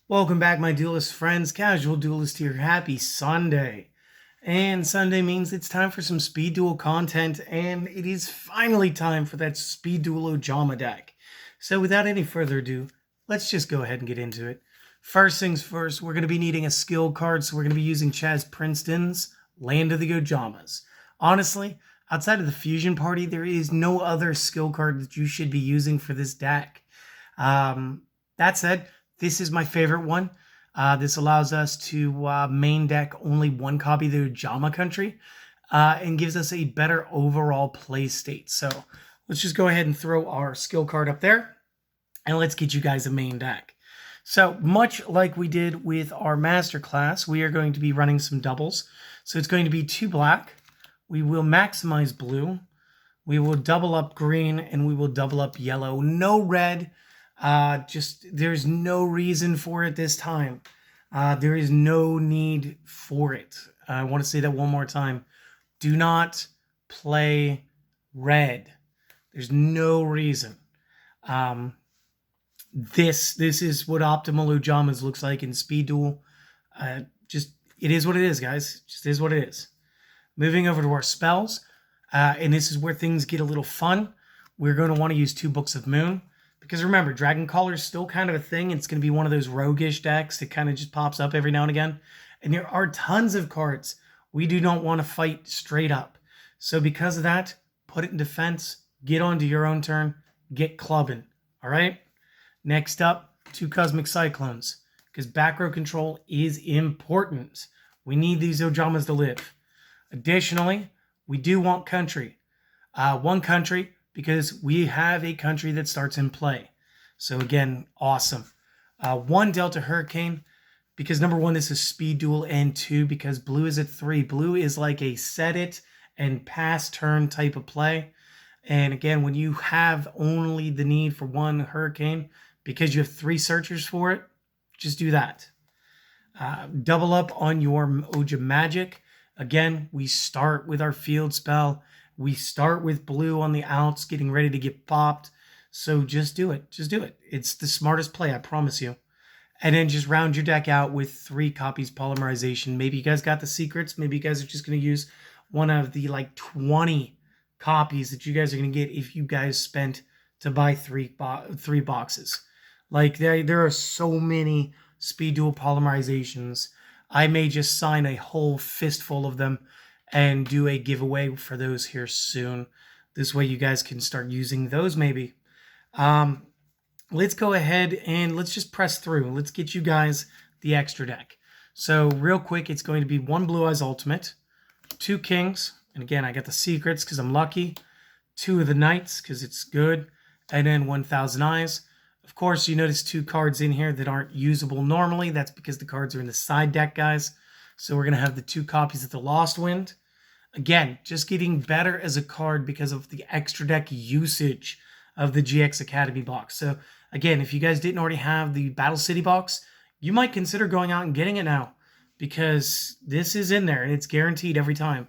Welcome back, my duelist friends. Casual Duelist here. Happy Sunday. And Sunday means it's time for some speed duel content, and it is finally time for that speed duel Ojama deck. So without any further ado, let's just go ahead and get into it. First things first, we're going to be needing a skill card, so we're going to be using Chaz Princeton's Land of the Ojamas. Honestly, outside of the Fusion Party, there is no other skill card that you should be using for this deck. That said, this is my favorite one. This allows us to main deck only one copy of the Ojama country and gives us a better overall play state. So let's just go ahead and throw our skill card up there and let's get you guys a main deck. So much like we did with our masterclass, we are going to be running some doubles. So it's going to be 2 black. We will maximize blue. We will double up green and we will double up yellow. No red. There's no reason for it this time. There is no need for it. I want to say that one more time. Do not play red. There's no reason. This is what optimal Ojamas looks like in Speed Duel. It is what it is, guys. Just is what it is. Moving over to our spells, and this is where things get a little fun. We're going to want to use 2 Books of Moon. Because remember, Dragon Caller is still kind of a thing. It's going to be one of those roguish decks that kind of just pops up every now and again. And there are tons of cards we do not want to fight straight up. So because of that, put it in defense, get onto your own turn, get clubbing. All right? Next up, 2 Cosmic Cyclones. Because back row control is important. We need these Ojamas to live. Additionally, we do want country. 1 country, because we have a country that starts in play. So again, awesome. 1 Delta Hurricane, because number 1, this is Speed Duel, and 2, because blue is at 3. Blue is like a set it and pass turn type of play. And again, when you have only the need for 1 Hurricane, because you have 3 searchers for it, just do that. Double up on your Oja Magic. Again, we start with our field spell. We start with blue on the outs, getting ready to get popped. So just do it. Just do it. It's the smartest play, I promise you. And then just round your deck out with 3 copies polymerization. Maybe you guys got the secrets. Maybe you guys are just going to use one of the 20 copies that you guys are going to get if you guys spent to buy 3 boxes. There are so many Speed Duel polymerizations. I may just sign a whole fistful of them and do a giveaway for those here soon. This way you guys can start using those maybe. Let's go ahead and let's just press through. Let's get you guys the extra deck. So real quick, it's going to be 1 Blue Eyes Ultimate, 2 Kings, and again, I got the secrets because I'm lucky, 2 of the Knights because it's good, and then 1,000 Eyes. Of course, you notice 2 cards in here that aren't usable normally. That's because the cards are in the side deck, guys. So we're going to have the 2 copies of the Lost Wind. Again, just getting better as a card because of the extra deck usage of the GX Academy box. So again, if you guys didn't already have the Battle City box, you might consider going out and getting it now because this is in there and it's guaranteed every time.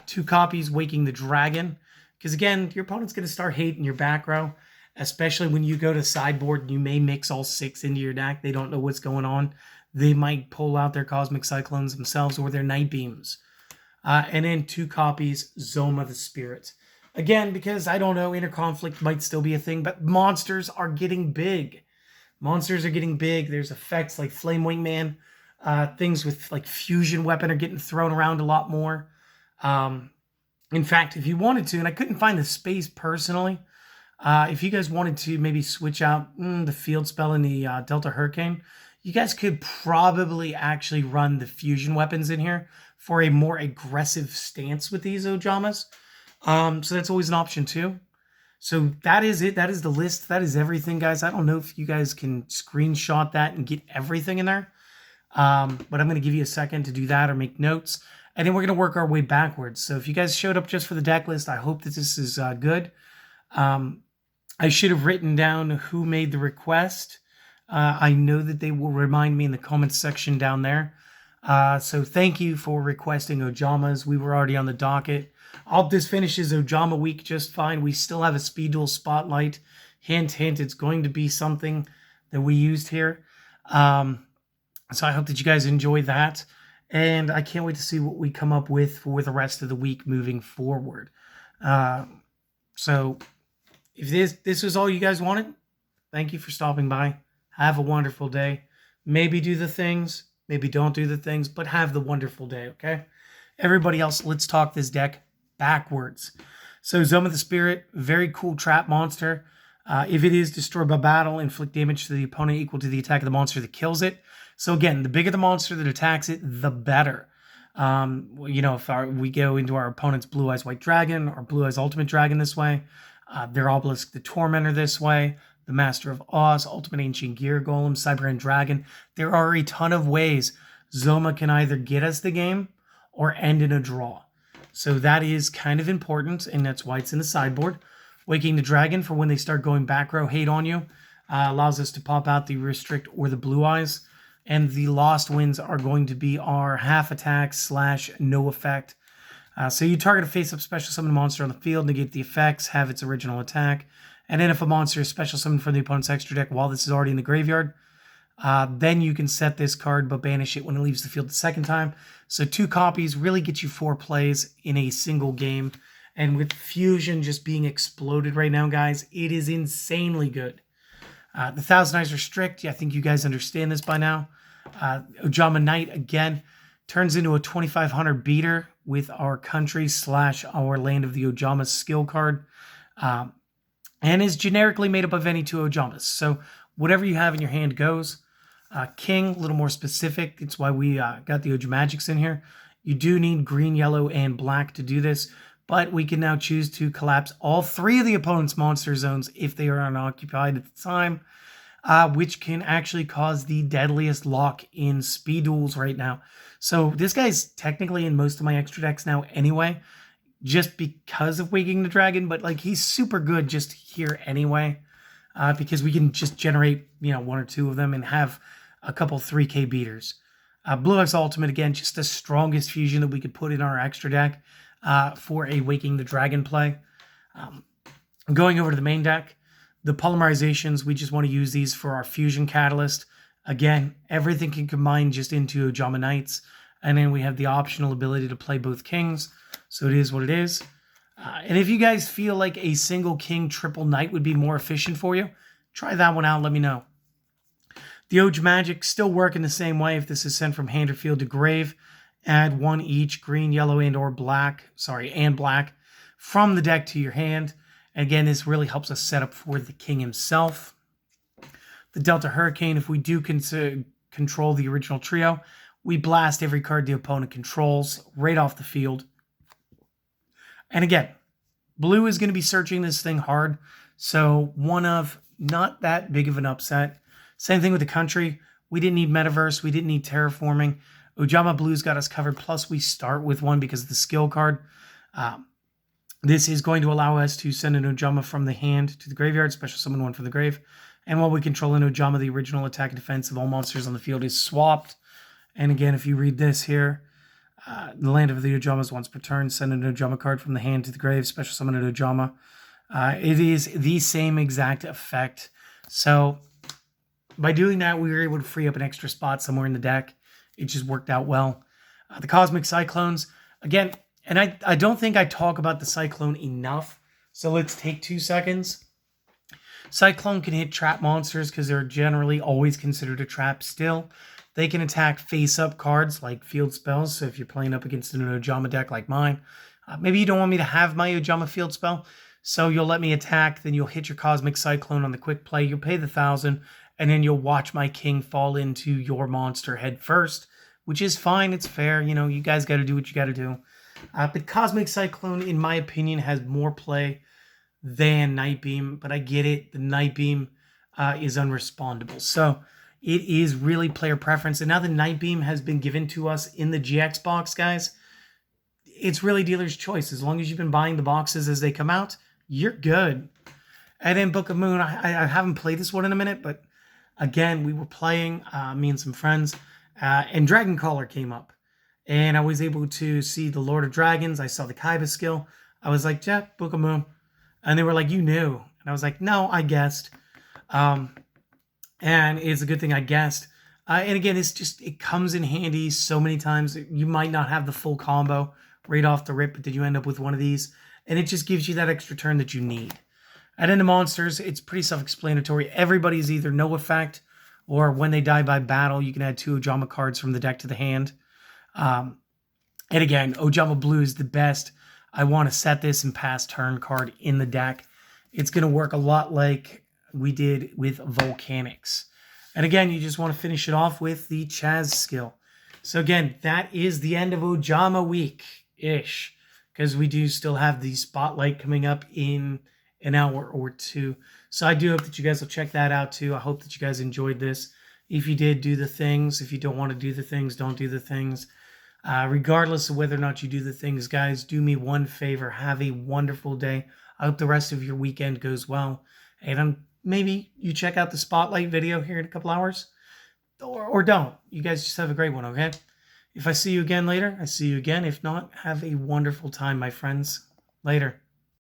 2 copies Waking the Dragon. Because again, your opponent's going to start hating your back row, especially when you go to sideboard and you may mix all 6 into your deck. They don't know what's going on. They might pull out their Cosmic Cyclones themselves or their Night Beams. And then 2 copies, Zoma the Spirit. Again, because I don't know, interconflict might still be a thing, but monsters are getting big. Monsters are getting big. There's effects like Flame Wingman. Things with like Fusion Weapon are getting thrown around a lot more. In fact, if you wanted to, and I couldn't find the space personally, if you guys wanted to maybe switch out the field spell in the Delta Hurricane, you guys could probably actually run the fusion weapons in here for a more aggressive stance with these Ojamas. So that's always an option too. So that is it. That is the list. That is everything, guys. I don't know if you guys can screenshot that and get everything in there. But I'm going to give you a second to do that or make notes. And then we're going to work our way backwards. So if you guys showed up just for the deck list, I hope that this is good. I should have written down who made the request. I know that they will remind me in the comments section down there. So thank you for requesting Ojamas. We were already on the docket. This finishes Ojama week just fine. We still have a Speed Duel Spotlight. Hint, hint, it's going to be something that we used here. So I hope that you guys enjoy that. And I can't wait to see what we come up with for the rest of the week moving forward. So if this was all you guys wanted, thank you for stopping by. Have a wonderful day. Maybe do the things, maybe don't do the things, but have the wonderful day, okay? Everybody else, let's talk this deck backwards. So Zoma the Spirit, very cool trap monster. If it is destroyed by battle, inflict damage to the opponent equal to the attack of the monster that kills it. So again, the bigger the monster that attacks it, the better. If we go into our opponent's Blue Eyes White Dragon or Blue Eyes Ultimate Dragon this way, their Obelisk the Tormentor this way, the Master of Oz, Ultimate Ancient Gear Golem, Cyber End Dragon. There are a ton of ways Zoma can either get us the game or end in a draw. So that is kind of important, and that's why it's in the sideboard. Waking the Dragon for when they start going back row hate on you. Allows us to pop out the Restrict or the Blue Eyes. And the Lost Winds are going to be our half attack / no effect. So you target a face-up special summon monster on the field, negate the effects, have its original attack. And then if a monster is special summoned from the opponent's extra deck while this is already in the graveyard, then you can set this card but banish it when it leaves the field the second time. So 2 copies really get you 4 plays in a single game. And with Fusion just being exploded right now, guys, it is insanely good. The Thousand Eyes Restrict, I think you guys understand this by now. Ojama Knight, again, turns into a 2500 beater with our country / our Land of the Ojama skill card. And is generically made up of any 2 Ojamas. So whatever you have in your hand goes. King, a little more specific. It's why we got the Ojamagics in here. You do need green, yellow, and black to do this. But we can now choose to collapse all 3 of the opponent's monster zones if they are unoccupied at the time, which can actually cause the deadliest lock in speed duels right now. So this guy's technically in most of my extra decks now anyway, just because of Waking the Dragon, but like he's super good just here anyway, because we can just generate 1 or 2 of them and have a couple 3K beaters. Blue Eyes Ultimate, again, just the strongest fusion that we could put in our extra deck. For a Waking the Dragon play. Going over to the main deck, the polymerizations, we just want to use these for our Fusion Catalyst. Again, everything can combine just into Ojama Knights. And then we have the optional ability to play both Kings. So it is what it is. And if you guys feel like a single King triple Knight would be more efficient for you, try that one out, let me know. The Ojamagic still work in the same way if this is sent from hand or field to grave. Add 1 each, green, yellow, and black from the deck to your hand. Again, this really helps us set up for the King himself. The Delta Hurricane, if we do control the original trio, we blast every card the opponent controls right off the field. And again, blue is going to be searching this thing hard, so one of not that big of an upset. Same thing with the country. We didn't need Metaverse. We didn't need Terraforming. Ojama Blue's got us covered, plus we start with 1 because of the skill card. This is going to allow us to send an Ojama from the hand to the graveyard, special summon 1 from the grave. And while we control an Ojama, the original attack and defense of all monsters on the field is swapped. And again, if you read this here, the Land of the Ojamas once per turn, send an Ojama card from the hand to the grave, special summon an Ojama. It is the same exact effect. So by doing that, we were able to free up an extra spot somewhere in the deck. It just worked out well. The Cosmic Cyclones, again, and I don't think I talk about the Cyclone enough, so let's take 2 seconds. Cyclone can hit trap monsters because they're generally always considered a trap still. They can attack face-up cards like field spells, so if you're playing up against an Ojama deck like mine, maybe you don't want me to have my Ojama field spell, so you'll let me attack, then you'll hit your Cosmic Cyclone on the quick play, you'll pay the 1,000, and then you'll watch my King fall into your monster head first, which is fine. It's fair. You guys got to do what you got to do. But Cosmic Cyclone, in my opinion, has more play than Night Beam. But I get it. The Night Beam is unrespondable. So it is really player preference. And now the Night Beam has been given to us in the GX box, guys. It's really dealer's choice. As long as you've been buying the boxes as they come out, you're good. And then Book of Moon, I haven't played this one in a minute, but again, we were playing, me and some friends, and Dragon Caller came up. And I was able to see the Lord of Dragons. I saw the Kaiba skill. I was like, yeah, Book of Moon. And they were like, you knew. And I was like, no, I guessed. And it's a good thing I guessed, And again, it comes in handy so many times. You might not have the full combo right off the rip, but then you end up with one of these, and it just gives you that extra turn that you need. And then the monsters, it's pretty self-explanatory. Everybody's either no effect, or when they die by battle, you can add 2 Ojama cards from the deck to the hand. And again, Ojama Blue is the best. I want to set this and pass turn card in the deck. It's going to work a lot like we did with Volcanics. And again, you just want to finish it off with the Chaz skill. So again, that is the end of Ojama week-ish, because we do still have the Spotlight coming up in an hour or 2. So I do hope that you guys will check that out too. I hope that you guys enjoyed this. If you did, do the things. If you don't want to do the things, don't do the things. Regardless of whether or not you do the things, guys, do me one favor. Have a wonderful day. I hope the rest of your weekend goes well. And maybe you check out the Spotlight video here in a couple hours. Or don't. You guys just have a great one, okay? If I see you again later, I see you again. If not, have a wonderful time, my friends. Later.